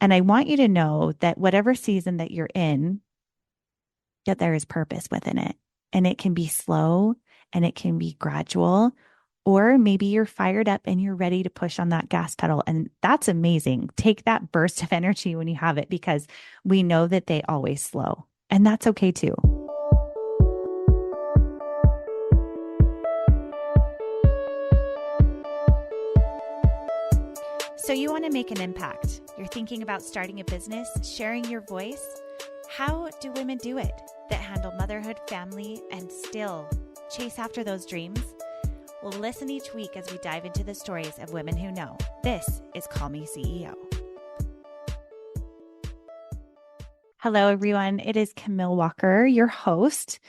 And I want you to know that whatever season that you're in, that there is purpose within it. And it can be slow and it can be gradual, or maybe you're fired up and you're ready to push on that gas pedal. And that's amazing. Take that burst of energy when you have it, because we know that they always slow. And that's okay too. So you want to make an impact. You're thinking about starting a business, sharing your voice. How do women do it that handle motherhood, family, and still chase after those dreams? Well, listen each week as we dive into the stories of women who know. This is Call Me CEO. Hello, everyone. It is Camille Walker, your host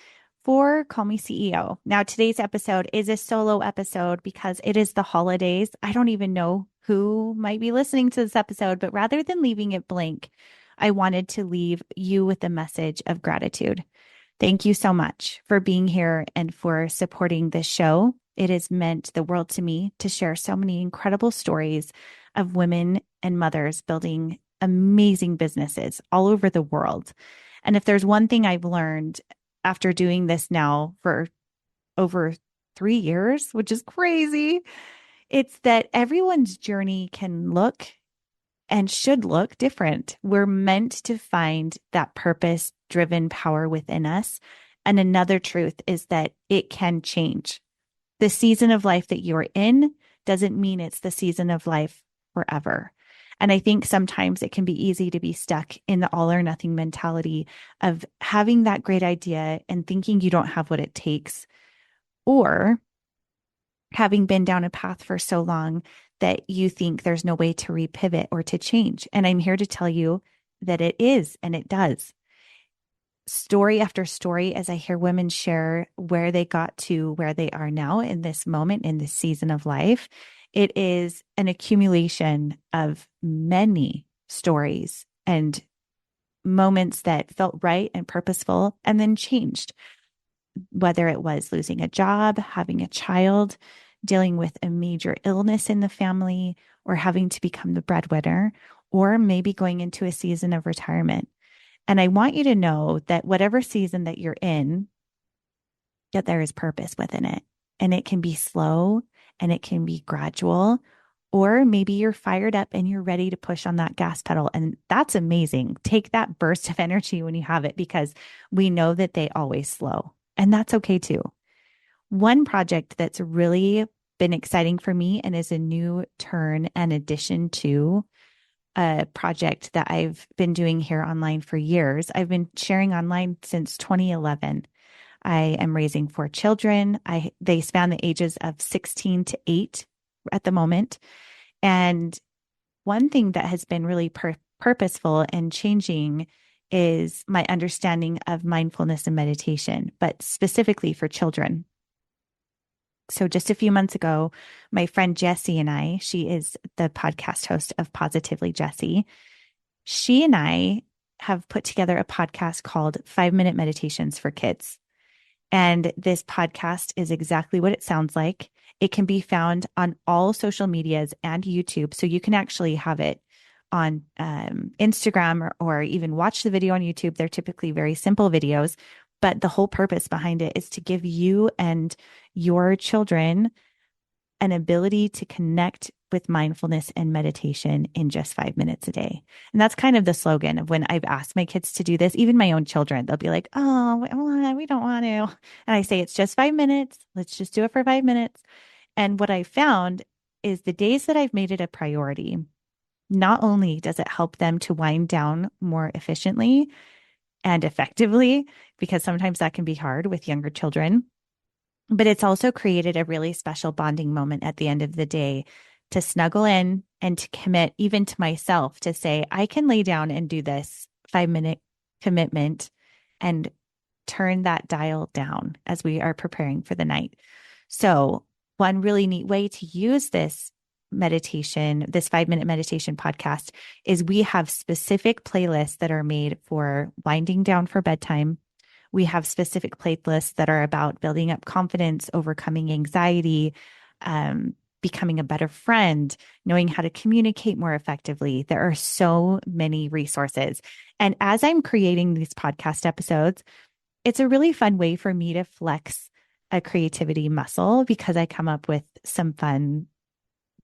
for Call Me CEO. Now, today's episode is a solo episode because it is the holidays. I don't even know who might be listening to this episode, but rather than leaving it blank, I wanted to leave you with a message of gratitude. Thank you so much for being here and for supporting this show. It has meant the world to me to share so many incredible stories of women and mothers building amazing businesses all over the world. And if there's one thing I've learned after doing this now for over 3 years, which is crazy, it's that everyone's journey can look and should look different. We're meant to find that purpose-driven power within us. And another truth is that it can change. The season of life that you're in doesn't mean it's the season of life forever. And I think sometimes it can be easy to be stuck in the all or nothing mentality of having that great idea and thinking you don't have what it takes, or having been down a path for so long that you think there's no way to repivot or to change. And I'm here to tell you that it is, and it does. Story after story, as I hear women share where they got to where they are now in this moment, in this season of life, it is an accumulation of many stories and moments that felt right and purposeful and then changed. Whether it was losing a job, having a child, dealing with a major illness in the family, or having to become the breadwinner, or maybe going into a season of retirement. And I want you to know that whatever season that you're in, that there is purpose within it. And it can be slow and it can be gradual, or maybe you're fired up and you're ready to push on that gas pedal. And that's amazing. Take that burst of energy when you have it, because we know that they always slow. And that's okay too. One project that's really been exciting for me and is a new turn and addition to a project that I've been doing here online for years. I've been sharing online since 2011. I am raising 4 children. They span the ages of 16 to 8 at the moment. And one thing that has been really purposeful and changing is my understanding of mindfulness and meditation, but specifically for children. So just a few months ago, my friend Jessie and I, she is the podcast host of Positively Jessie. She and I have put together a podcast called 5-Minute Meditations for Kids. And this podcast is exactly what it sounds like. It can be found on all social medias and YouTube. So you can actually have it on Instagram or even watch the video on YouTube. They're typically very simple videos, but the whole purpose behind it is to give you and your children an ability to connect with mindfulness and meditation in just 5 minutes a day. And that's kind of the slogan of when I've asked my kids to do this, even my own children, they'll be like, oh, we don't want to. And I say, it's just 5 minutes. Let's just do it for 5 minutes. And what I found is the days that I've made it a priority, not only does it help them to wind down more efficiently and effectively, because sometimes that can be hard with younger children, but it's also created a really special bonding moment at the end of the day to snuggle in and to commit even to myself to say, I can lay down and do this 5-minute commitment and turn that dial down as we are preparing for the night. So one really neat way to use this meditation, this 5-minute meditation podcast, is we have specific playlists that are made for winding down for bedtime. We have specific playlists that are about building up confidence, overcoming anxiety, becoming a better friend, knowing how to communicate more effectively. There are so many resources. And as I'm creating these podcast episodes, it's a really fun way for me to flex a creativity muscle because I come up with some fun,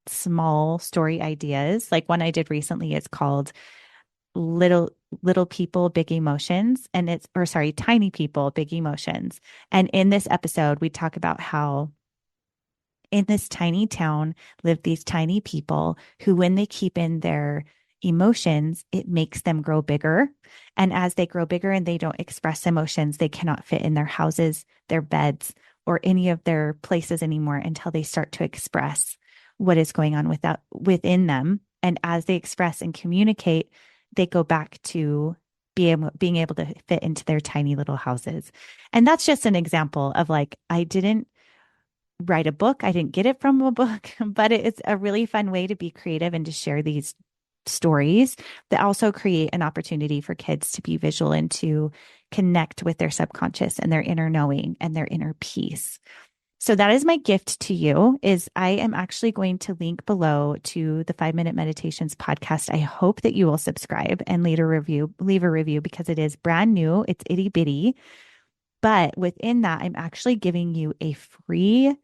small story ideas. Like one I did recently is called little little people big emotions, and it's or sorry tiny people big emotions. And in this episode we talk about how in this tiny town live these tiny people who, when they keep in their emotions, it makes them grow bigger. And as they grow bigger and they don't express emotions, they cannot fit in their houses, their beds, or any of their places anymore until they start to express what is going on within them. And as they express and communicate, they go back to being able to fit into their tiny little houses. And that's just an example of like, I didn't write a book. I didn't get it from a book, but it's a really fun way to be creative and to share these stories that also create an opportunity for kids to be visual and to connect with their subconscious and their inner knowing and their inner peace. So that is my gift to you is I am actually going to link below to the 5-Minute Meditations podcast. I hope that you will subscribe and leave a review because it is brand new. It's itty bitty. But within that, I'm actually giving you a free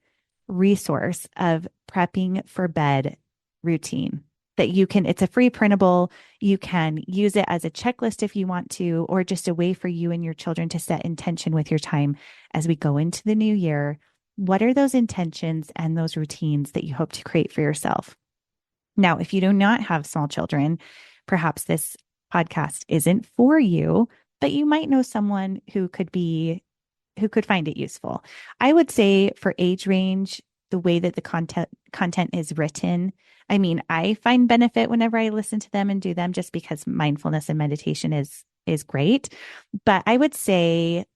resource of prepping for bed routine that it's a free printable. You can use it as a checklist if you want to, or just a way for you and your children to set intention with your time as we go into the new year. What are those intentions and those routines that you hope to create for yourself? Now, if you do not have small children, perhaps this podcast isn't for you, but you might know someone who could find it useful. I would say for age range, the way that the content is written, I mean, I find benefit whenever I listen to them and do them just because mindfulness and meditation is great. But I would say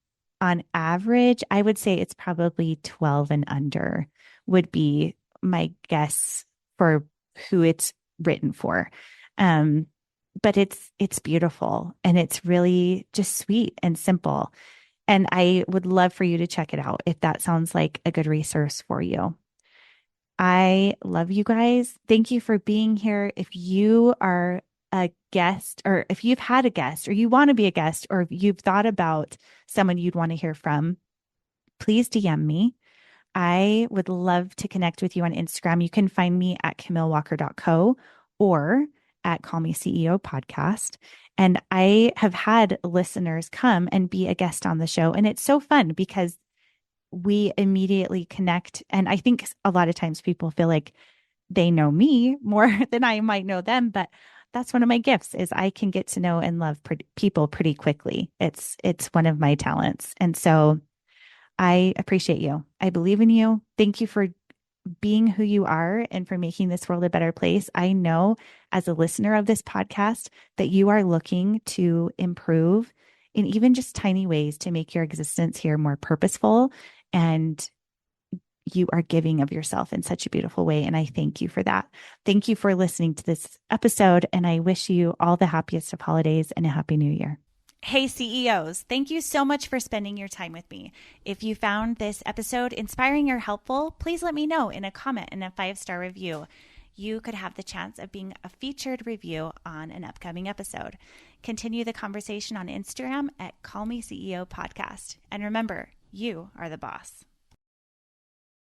on average, I would say it's probably 12 and under would be my guess for who it's written for. But it's beautiful and it's really just sweet and simple. And I would love for you to check it out if that sounds like a good resource for you. I love you guys. Thank you for being here. If you are a guest, or if you've had a guest, or you want to be a guest, or if you've thought about someone you'd want to hear from, please DM me. I would love to connect with you on Instagram. You can find me at camillewalker.co or at Call Me CEO podcast. And I have had listeners come and be a guest on the show. And it's so fun because we immediately connect. And I think a lot of times people feel like they know me more than I might know them. But that's one of my gifts is I can get to know and love people pretty quickly. It's one of my talents. And so I appreciate you. I believe in you. Thank you for being who you are and for making this world a better place. I know as a listener of this podcast that you are looking to improve in even just tiny ways to make your existence here more purposeful, and you are giving of yourself in such a beautiful way. And I thank you for that. Thank you for listening to this episode. And I wish you all the happiest of holidays and a happy new year. Hey, CEOs, thank you so much for spending your time with me. If you found this episode inspiring or helpful, please let me know in a comment and a 5-star review. You could have the chance of being a featured review on an upcoming episode. Continue the conversation on Instagram at Call Me CEO Podcast. And remember, you are the boss.